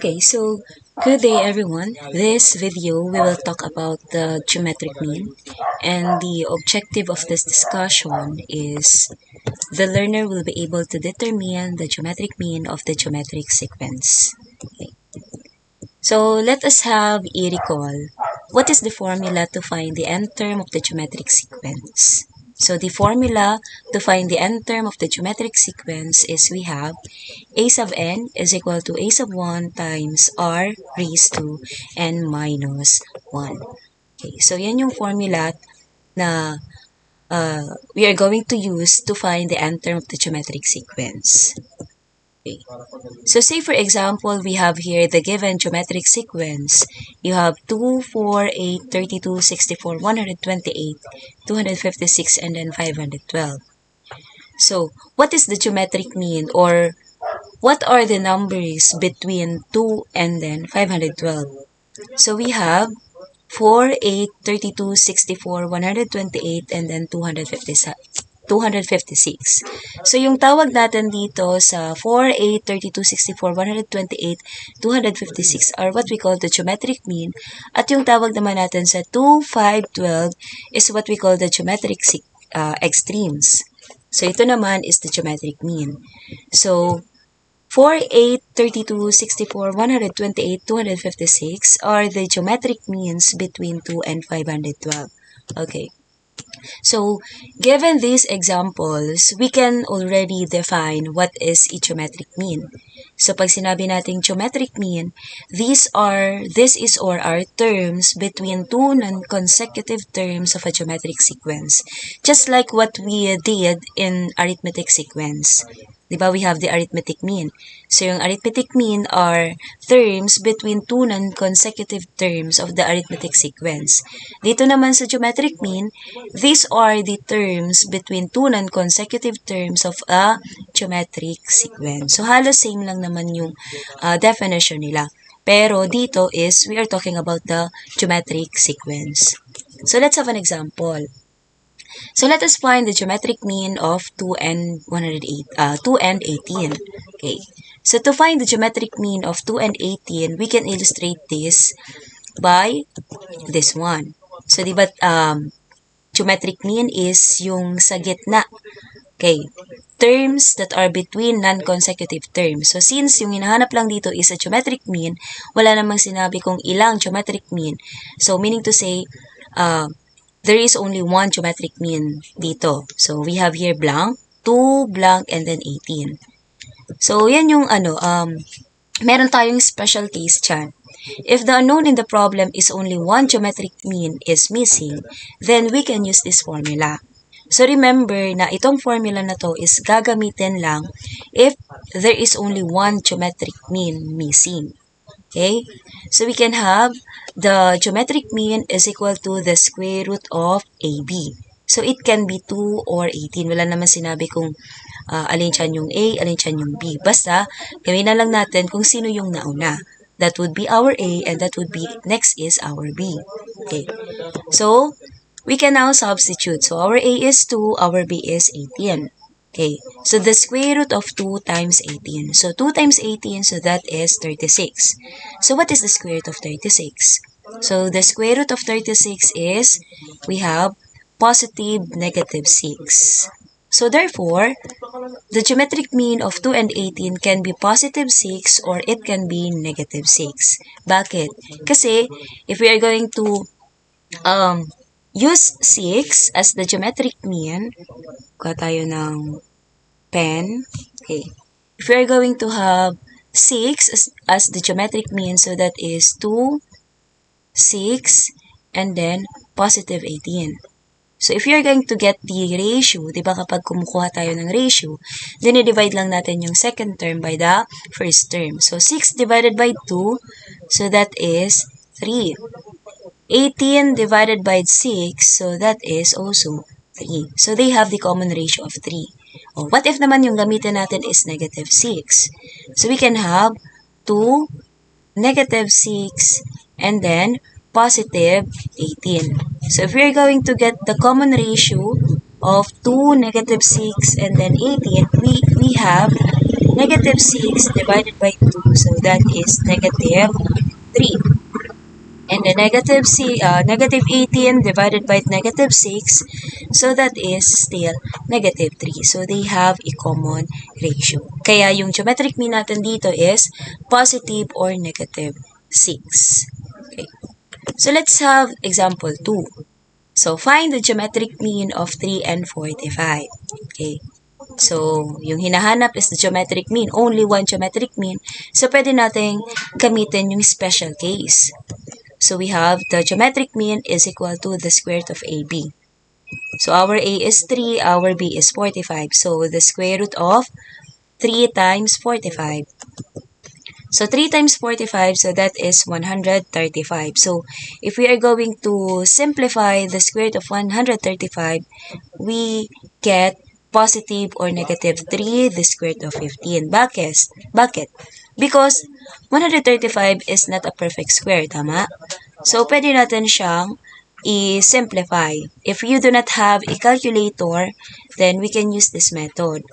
Okay, so good day everyone. This video we will talk about the geometric mean, and the objective of this discussion is the learner will be able to determine the geometric mean of the geometric sequence. Okay. So let us have a recall. What is the formula to find the nth term of the geometric sequence? So the formula to find the nth term of the geometric sequence is we have a sub n is equal to a sub 1 times r raised to n minus 1. Okay, so yan yung formula na we are going to use to find the nth term of the geometric sequence. Okay. So say for example, we have here the given geometric sequence. You have 2, 4, 8, 32, 64, 128, 256, and then 512. So what is the geometric mean, or what are the numbers between 2 and then 512? So we have 4, 8, 32, 64, 128, and then 256. So, yung tawag natin dito sa 4, 8, 32, 64, 128, 256 are what we call the geometric mean. At yung tawag naman natin sa 2, 5, 12 is what we call the geometric extremes. So, ito naman is the geometric mean. So, 4, 8, 32, 64, 128, 256 are the geometric means between 2 and 512. Okay. So, given these examples, we can already define what is a geometric mean. So, pag sinabi nating geometric mean, this is or are terms between two non-consecutive terms of a geometric sequence. Just like what we did in arithmetic sequence. Diba, we have the arithmetic mean. So, yung arithmetic mean are terms between two non-consecutive terms of the arithmetic sequence. Dito naman sa geometric mean, these are the terms between two non-consecutive terms of a geometric sequence. So, halos same lang naman yung definition nila. Pero dito is, we are talking about the geometric sequence. So, let's have an example. So let us find the geometric mean of 2 and 18. Okay. So to find the geometric mean of 2 and 18, we can illustrate this by this one. So diba geometric mean is yung sa gitna. Okay. Terms that are between non-consecutive terms. So since yung hinahanap lang dito is a geometric mean, wala namang sinabi kung ilang geometric mean. So meaning to say, there is only one geometric mean dito. So, we have here blank, 2, blank, and then 18. So, yan yung meron tayong special case dyan. If the unknown in the problem is only one geometric mean is missing, then we can use this formula. So, remember na itong formula na to is gagamitin lang if there is only one geometric mean missing. Okay? So, we can have the geometric mean is equal to the square root of AB. So, it can be 2 or 18. Wala naman sinabi kung alin dyan yung A, alin dyan yung B. Basta, gawin na lang natin kung sino yung nauna. That would be our A, and that would be, next is our B. Okay. So, we can now substitute. So, our A is 2, our B is 18. Okay, so the square root of 2 times 18. So 2 times 18, so that is 36. So what is the square root of 36? So the square root of 36 is, we have positive negative 6. So therefore, the geometric mean of 2 and 18 can be positive 6 or it can be negative 6. Bakit? Kasi if we are going to use 6 as the geometric mean, kuha tayo ng pen. Okay. If we are going to have 6 as the geometric mean, so that is 2, 6, and then positive 18. So, if you're going to get the ratio, di ba kapag kumukuha tayo ng ratio, then i-divide lang natin yung second term by the first term. So, 6 divided by 2, so that is 3. 18 divided by 6, so that is also 3. So, they have the common ratio of 3. Oh, what if naman yung gamitin natin is negative 6? So, we can have 2, negative 6, and then positive 18. So, if we're going to get the common ratio of 2, negative 6, and then 18, we have negative 6 divided by 2, so that is negative 3. And the negative 18 divided by negative 6, so that is still negative 3. So they have a common ratio. Kaya yung geometric mean natin dito is positive or negative 6. Okay. So let's have example 2. So find the geometric mean of 3 and 45. Okay. So, yung hinahanap is the geometric mean. Only one geometric mean. So, pwede natin gamitin yung special case. So, we have the geometric mean is equal to the square root of AB. So, our A is 3, our B is 45. So, the square root of 3 times 45. So, 3 times 45, so that is 135. So, if we are going to simplify the square root of 135, we get positive or negative 3 the square root of 15. Bakit? Because 135 is not a perfect square, tama? So, pwede natin siyang i-simplify. If you do not have a calculator, then we can use this method.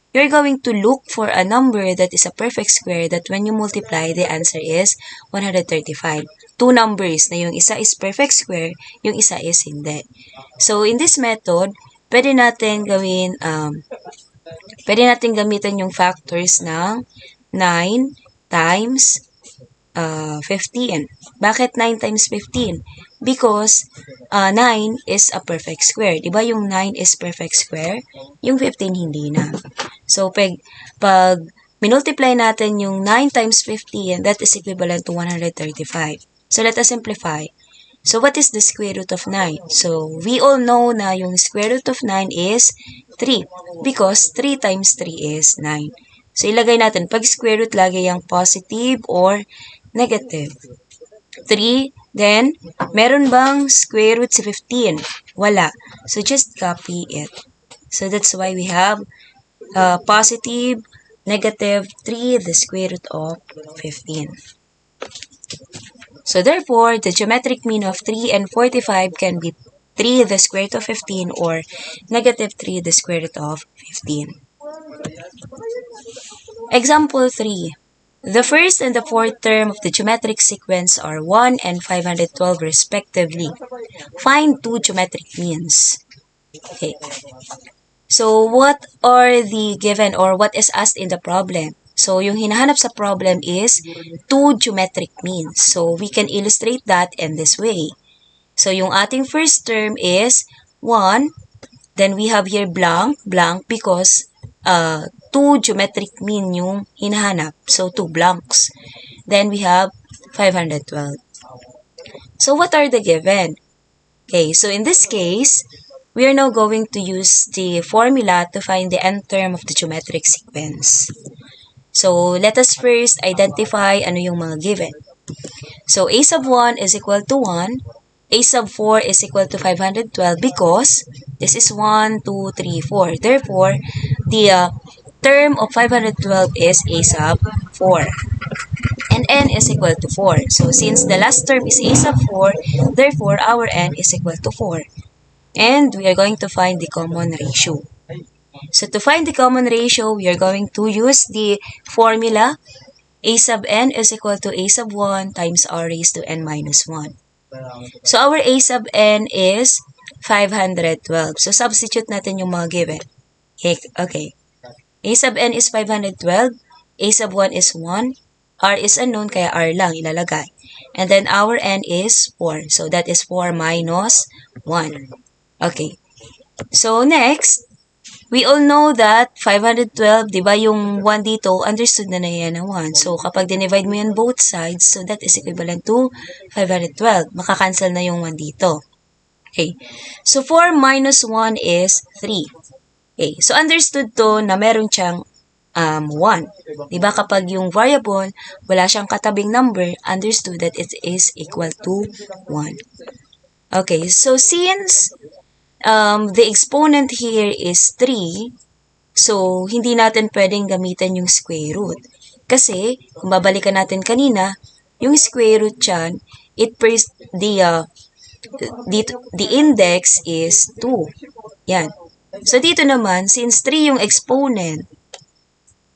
You're going to look for a number that is a perfect square that when you multiply, the answer is 135. Two numbers na yung isa is perfect square, yung isa is hindi. So, in this method, pwede natin gamitin yung factors ng 9 times 15. Bakit 9 times 15? Because 9 is a perfect square. Diba yung 9 is perfect square? Yung 15 hindi na. So, pag minultiply natin yung 9 times 15, that is equivalent to 135. So, let us simplify. So, what is the square root of 9? So, we all know na yung square root of 9 is 3 because 3 times 3 is 9. So, ilagay natin, pag square root, lagi yung positive or negative. 3, then, meron bang square root sa 15? Wala. So, just copy it. So, that's why we have positive, negative 3, the square root of 15. So, therefore, the geometric mean of 3 and 45 can be 3 the square root of 15 or negative 3 the square root of 15. Example 3. The first and the fourth term of the geometric sequence are 1 and 512 respectively. Find two geometric means. Okay. So, what are the given or what is asked in the problem? So, yung hinahanap sa problem is two geometric means. So, we can illustrate that in this way. So, yung ating first term is 1. Then, we have here blank because two geometric mean yung hinahanap. So, two blanks. Then, we have 512. So, what are the given? Okay, so in this case, we are now going to use the formula to find the nth term of the geometric sequence. So, let us first identify ano yung mga given. So, a sub 1 is equal to 1. A sub 4 is equal to 512 because this is 1, 2, 3, 4. Therefore, the term of 512 is a sub 4. And n is equal to 4. So, since the last term is a sub 4, therefore, our n is equal to 4. And we are going to find the common ratio. So, to find the common ratio, we are going to use the formula a sub n is equal to a sub 1 times r raised to n minus 1. So, our a sub n is 512. So, substitute natin yung mga given. Okay. A sub n is 512. A sub 1 is 1. R is unknown, kaya r lang ilalagay. And then, our n is 4. So, that is 4 minus 1. Okay. So, next, we all know that 512, di ba yung 1 dito, understood na yan na 1. So, kapag dinivide mo yan both sides, so that is equivalent to 512. Makakancel na yung 1 dito. Okay. So, 4 minus 1 is 3. Okay. So, understood to na meron siyang 1. Di ba kapag yung variable, wala siyang katabing number, understood that it is equal to 1. Okay. So, since the exponent here is 3, so, hindi natin pwedeng gamitin yung square root. Kasi, kung babalikan natin kanina, yung square root dyan, the index is 2. Yan. So, dito naman, since 3 yung exponent,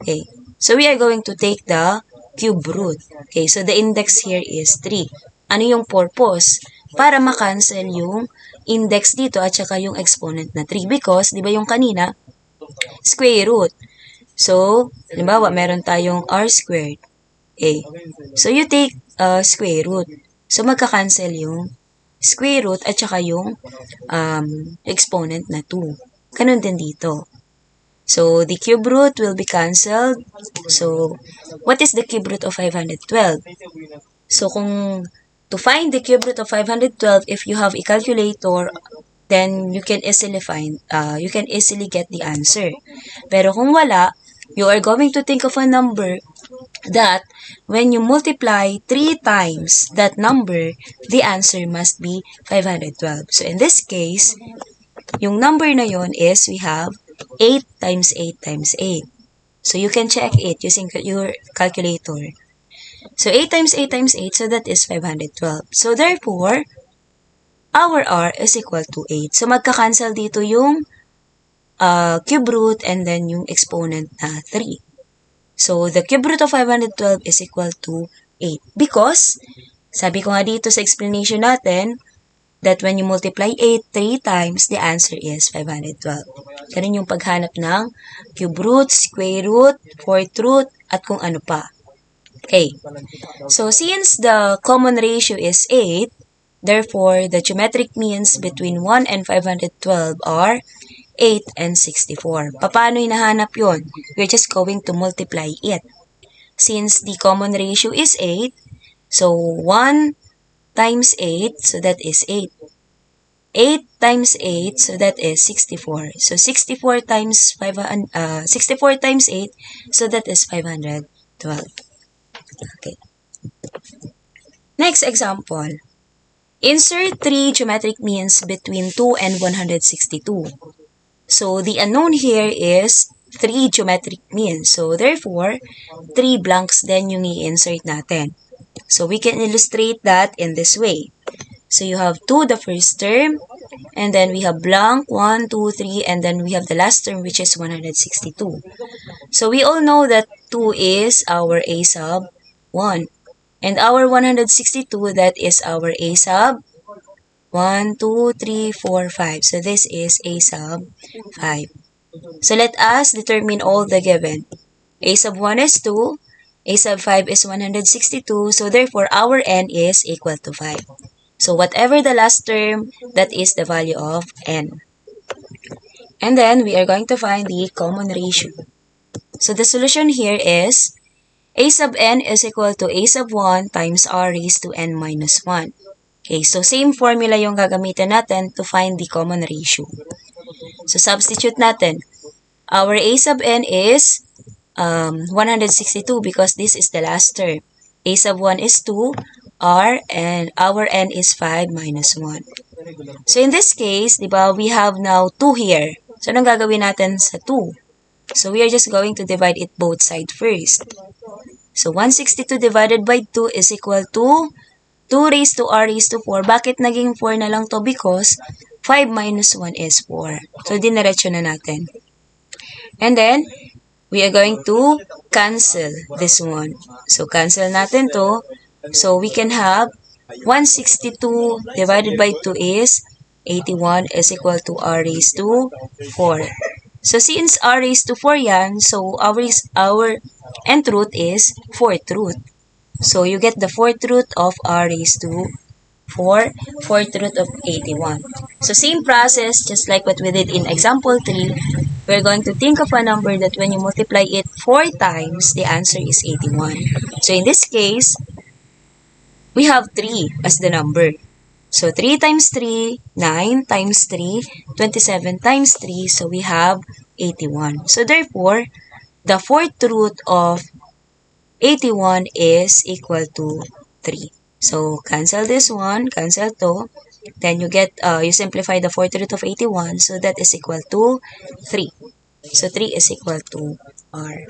okay, So we are going to take the cube root. Okay, so the index here is 3. Ano yung purpose? Para ma-cancel yung index dito at saka yung exponent na 3. Because, di ba yung kanina, square root. So, halimbawa, meron tayong r squared. Okay. So, you take square root. So, magka-cancel yung square root at saka yung exponent na 2. Ganun din dito. So, the cube root will be cancelled. So, what is the cube root of 512? So, to find the cube root of 512, if you have a calculator, then you can easily get the answer. Pero kung wala, you are going to think of a number that when you multiply 3 times that number, the answer must be 512. So, in this case, yung number na yon is we have 8 times 8 times 8. So, you can check it using your calculator. So, 8 times 8 times 8, so that is 512. So, therefore, our r is equal to 8. So, magka-cancel dito yung cube root and then yung exponent na 3. So, the cube root of 512 is equal to 8. Because, sabi ko nga dito sa explanation natin, that when you multiply 8 3 times, the answer is 512. Ganun yung paghanap ng cube root, square root, fourth root, at kung ano pa. Okay. So, since the common ratio is 8, therefore, the geometric means between 1 and 512 are 8 and 64. Paano hinahanap yun? We're just going to multiply it. Since the common ratio is 8, so 1 times 8, so that is 8. 8 times 8, so that is 64. So 64 times 64 times 8, so that is 512. Okay. Next example. Insert 3 geometric means between 2 and 162. So the unknown here is 3 geometric means. So therefore, 3 blanks then yung i-insert natin. So we can illustrate that in this way. So you have 2 the first term, and then we have blank 1, 2, 3, and then we have the last term which is 162. So we all know that 2 is our a sub 1. And our 162, that is our a sub 1, 2, 3, 4, 5. So this is a sub 5. So let us determine all the given. A sub 1 is 2. A sub 5 is 162. So therefore, our n is equal to 5. So whatever the last term, that is the value of n. And then we are going to find the common ratio. So the solution here is a sub n is equal to a sub 1 times r raised to n minus 1. Okay, so same formula yung gagamitin natin to find the common ratio. So substitute natin. Our a sub n is 162 because this is the last term. A sub 1 is 2, r, and our n is 5 minus 1. So in this case, diba, we have now 2 here. So anong gagawin natin sa 2? So we are just going to divide it both sides first. So 162 divided by 2 is equal to 2 raised to r raised to 4. Bakit naging 4 na lang to? Because 5 minus 1 is 4. So diniretso na natin. And then, we are going to cancel this one. So cancel natin to. So we can have 162 divided by 2 is 81 is equal to r raised to 4. So since r raised to 4 yan, so our nth root is 4th root. So you get the 4th root of r raised to 4, 4th root of 81. So same process, just like what we did in example 3, we're going to think of a number that when you multiply it 4 times, the answer is 81. So in this case, we have 3 as the number. So 3 times 3, 9 times 3, 27 times 3, so we have 81. So therefore, the 4th root of 81 is equal to 3. So cancel this one, cancel to, then you get, you simplify the 4th root of 81, so that is equal to 3. So 3 is equal to r.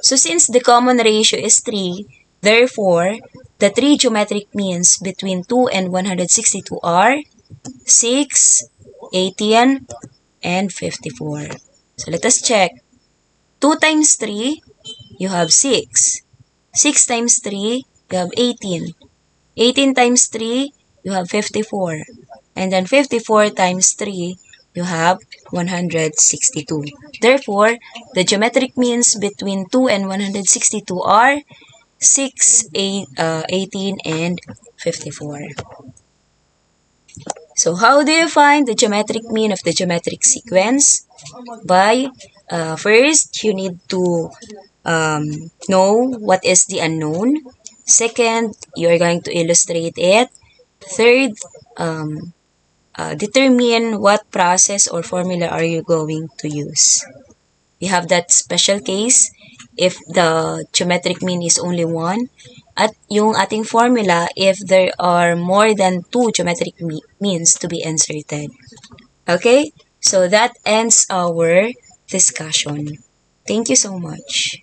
So since the common ratio is 3, therefore, the 3 geometric means between 2 and 162 are 6, 18, and 54. So let us check. 2 times 3, you have 6. 6 times 3, you have 18. 18 times 3, you have 54. And then 54 times 3, you have 162. Therefore, the geometric means between 2 and 162 are 6, 18, and 54. So how do you find the geometric mean of the geometric sequence? By first, you need to know what is the unknown. Second, you are going to illustrate it. Third, determine what process or formula are you going to use. We have that special case if the geometric mean is only 1 at yung ating formula if there are more than 2 geometric means to be inserted. Okay? So that ends our discussion. Thank you so much.